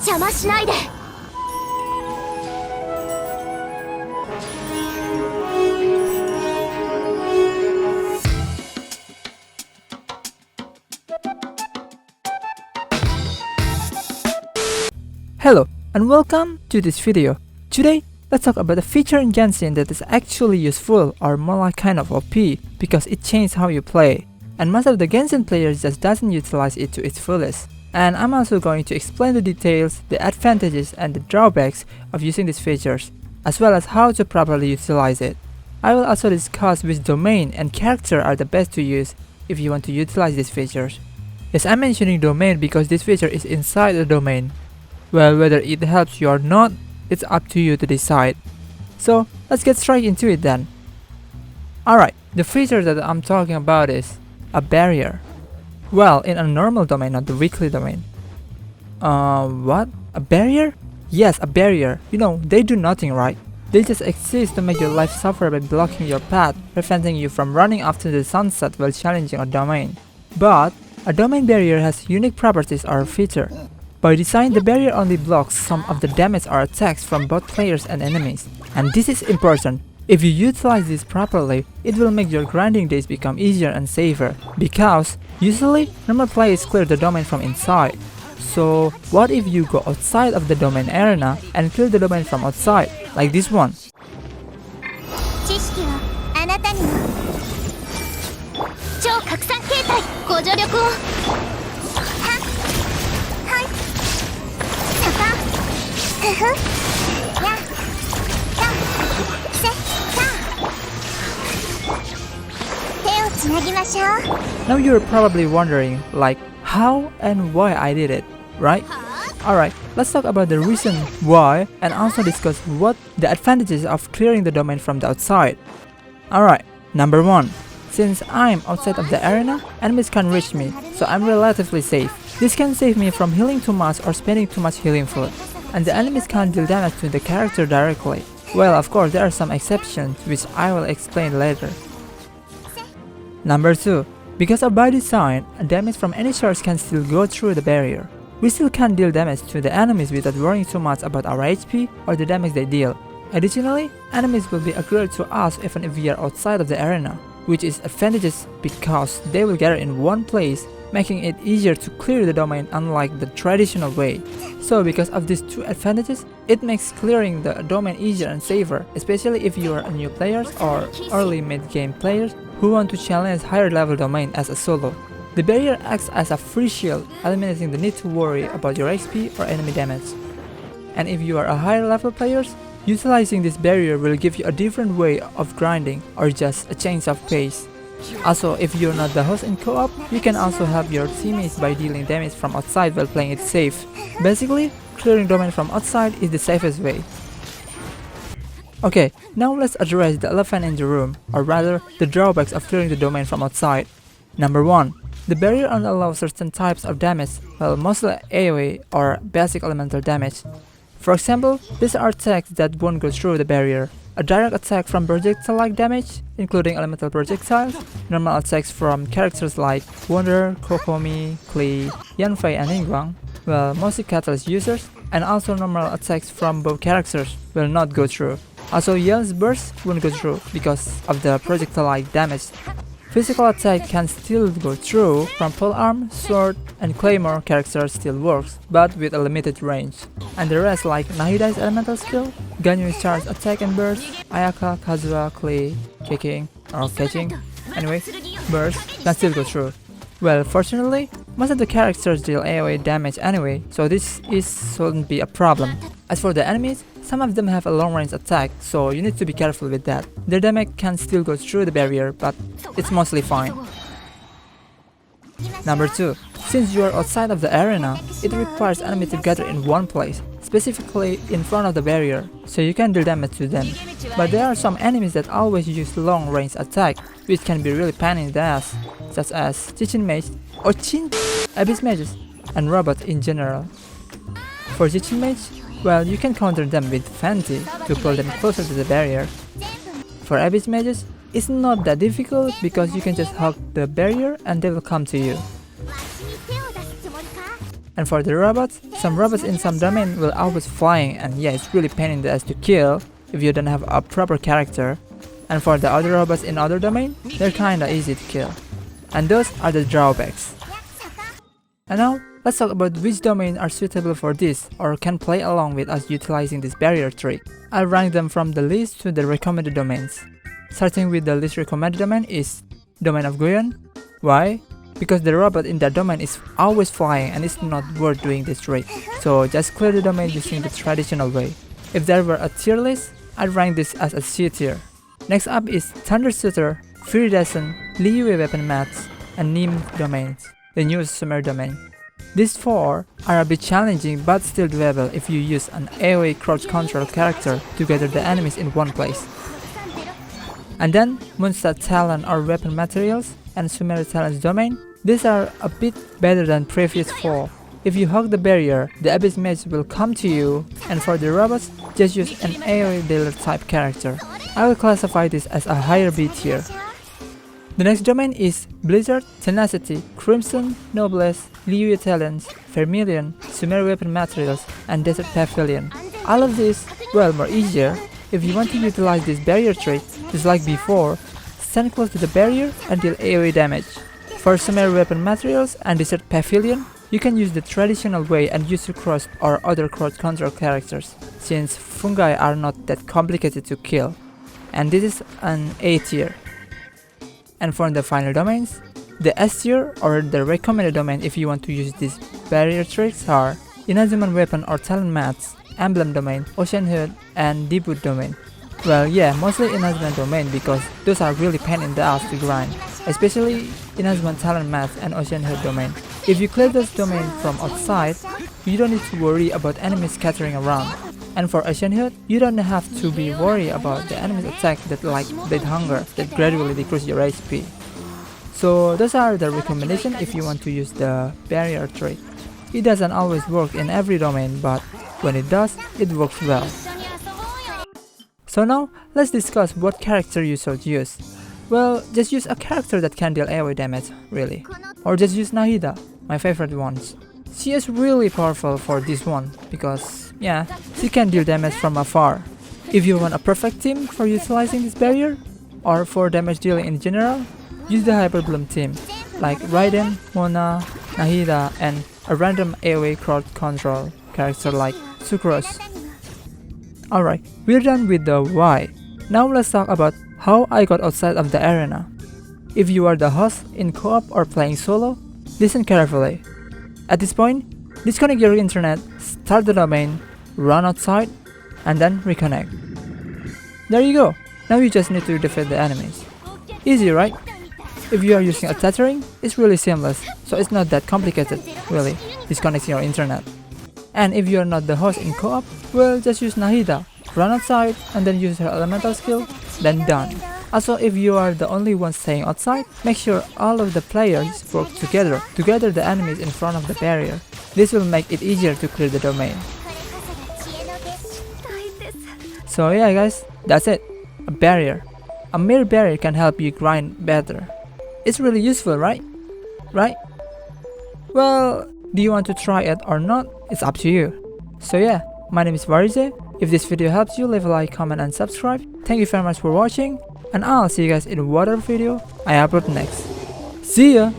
邪魔しないで。 Hello and welcome to this video. Today, let's talk about a feature in Genshin that is actually useful or more like kind of OP because it changes how you play. And most of the Genshin players just doesn't utilize it to its fullest. And I'm also going to explain the details, the advantages and the drawbacks of using these features, as well as how to properly utilize it. I will also discuss which domain and character are the best to use if you want to utilize these features. Yes, I'm mentioning domain because this feature is inside the domain. Well, whether it helps you or not, it's up to you to decide. So, let's get straight into it then. Alright, the feature that I'm talking about is a barrier. Well, in a normal domain, not the weekly domain. What? A barrier? Yes, a barrier. You know, they do nothing, right? They just exist to make your life suffer by blocking your path, preventing you from running after the sunset while challenging a domain. But, a domain barrier has unique properties or a feature. By design, the barrier only blocks some of the damage or attacks from both players and enemies. And this is important. If you utilize this properly, it will make your grinding days become easier and safer. Because, usually, normal players clear the domain from inside. So, what if you go outside of the domain arena and clear the domain from outside, like this one? 知識はあなたにも。超拡散形態ご助力を。は、はい。さか、ふふ、や、た、せ、た。手をつなぎましょう。 Now you're probably wondering, like, how and why I did it, right? Alright, let's talk about the reason why and also discuss what the advantages of clearing the domain from the outside. Alright, number 1. Since I'm outside of the arena, enemies can't reach me, so I'm relatively safe. This can save me from healing too much or spending too much healing food. And the enemies can't deal damage to the character directly. Well, of course, there are some exceptions which I will explain later. Number 2. Because of by design, damage from any source can still go through the barrier. We still can't deal damage to the enemies without worrying too much about our HP or the damage they deal. Additionally, enemies will be agreed to us even if we are outside of the arena, which is advantageous because they will gather in one place, making it easier to clear the domain unlike the traditional way. So because of these two advantages, it makes clearing the domain easier and safer, especially if you are a new players or early mid-game players who want to challenge higher level domain as a solo. The barrier acts as a free shield, eliminating the need to worry about your XP or enemy damage. And if you are a higher level player, utilizing this barrier will give you a different way of grinding or just a change of pace. Also, if you're not the host in co-op, you can also help your teammates by dealing damage from outside while playing it safe. Basically, clearing domain from outside is the safest way. Okay, now let's address the elephant in the room, or rather, the drawbacks of clearing the domain from outside. Number 1. The barrier only allows certain types of damage, well, mostly AoE or basic elemental damage. For example, these are attacks that won't go through the barrier. A direct attack from projectile-like damage, including elemental projectiles, normal attacks from characters like Wonder, Kokomi, Klee, Yanfei and Ningguang, well, mostly Catalyst users, and also normal attacks from both characters will not go through. Also, Yell's burst won't go through because of the projectile-like damage. Physical attack can still go through from polearm, sword, and claymore characters still works, but with a limited range. And the rest like Nahida's elemental skill, Ganyu's charge attack and burst, Ayaka, Kazuha, Klee, kicking, or catching, anyway, burst can still go through. Well, fortunately, most of the characters deal AoE damage anyway, so this shouldn't be a problem. As for the enemies, some of them have a long range attack, so you need to be careful with that. Their damage can still go through the barrier, but it's mostly fine. Number 2. Since you are outside of the arena, it requires enemies to gather in one place, specifically in front of the barrier, so you can deal damage to them. But there are some enemies that always use long range attack, which can be really pain in the ass, such as Chichin Mage or Abyss Mages, and robots in general. For Chichin Mage, well, you can counter them with Fenty to pull them closer to the barrier. For Abyss Mages, it's not that difficult because you can just hug the barrier and they will come to you. And for the robots, some robots in some domain will always flying, and yeah, it's really pain in the ass to kill if you don't have a proper character. And for the other robots in other domain, they're kinda easy to kill. And those are the drawbacks. And now, let's talk about which domains are suitable for this or can play along with us utilizing this barrier trick. I'll rank them from the least to the recommended domains. Starting with the least recommended domain is Domain of Guyon. Why? Because the robot in that domain is always flying and it's not worth doing this trick. So just clear the domain using the traditional way. If there were a tier list, I'd rank this as a C tier. Next up is Thunder Shooter, Farise, Liyue Weapon Mats, and Nim domains, the newest summer domain. These four are a bit challenging but still doable if you use an AoE crowd control character to gather the enemies in one place. And then Moonstad Talon or Weapon Materials and Sumeru Talon's domain. These are a bit better than previous four. If you hug the barrier, the Abyss Mage will come to you, and for the robots, just use an AoE dealer type character. I will classify this as a higher B tier. The next domain is Blizzard, Tenacity, Crimson, Noblesse, Liyue Talents, Vermilion, Sumeru Weapon Materials, and Desert Pavilion. All of these, well, more easier. If you want to utilize this barrier trick, just like before, stand close to the barrier and deal AoE damage. For Sumeru Weapon Materials and Desert Pavilion, you can use the traditional way and use Krux or other crowd control characters, since fungi are not that complicated to kill. And this is an A tier. And for the final domains, the S tier or the recommended domain if you want to use these barrier tricks are Inazuman Weapon or Talent Mats, Emblem domain, Ocean Hood, and Debut domain. Well, yeah, mostly Inazuman domain because those are really pain in the ass to grind, especially Inazuman Talent Mats and Ocean Hood domain. If you clear those domains from outside, you don't need to worry about enemies scattering around. And for Ocean Hood, you don't have to be worried about the enemy's attack that like Blade Hunger that gradually decrease your HP. So those are the recommendations if you want to use the barrier trick. It doesn't always work in every domain, but when it does, it works well. So now, let's discuss what character you should use. Well, just use a character that can deal AoE damage, really. Or just use Nahida, my favorite ones. She is really powerful for this one, because, yeah, she can deal damage from afar. If you want a perfect team for utilizing this barrier, or for damage dealing in general, use the Hyper Bloom team, like Raiden, Mona, Nahida, and a random AoE crowd control character like Sucrose. Alright, we're done with the why. Now let's talk about how I got outside of the arena. If you are the host in co-op or playing solo, listen carefully. At this point, disconnect your internet, start the domain, run outside, and then reconnect. There you go. Now you just need to defeat the enemies. Easy, right? If you are using a tethering, it's really seamless, so it's not that complicated, really, disconnecting your internet. And if you are not the host in co-op, well, just use Nahida, run outside, and then use her elemental skill, then done. Also, if you are the only one staying outside, make sure all of the players work together to gather the enemies in front of the barrier. This will make it easier to clear the domain. So yeah guys, that's it. A barrier. A mere barrier can help you grind better. It's really useful, right? Right? Well, do you want to try it or not? It's up to you. So yeah, my name is Farise. If this video helps you, leave a like, comment and subscribe. Thank you very much for watching, and I'll see you guys in whatever video I upload next. See ya!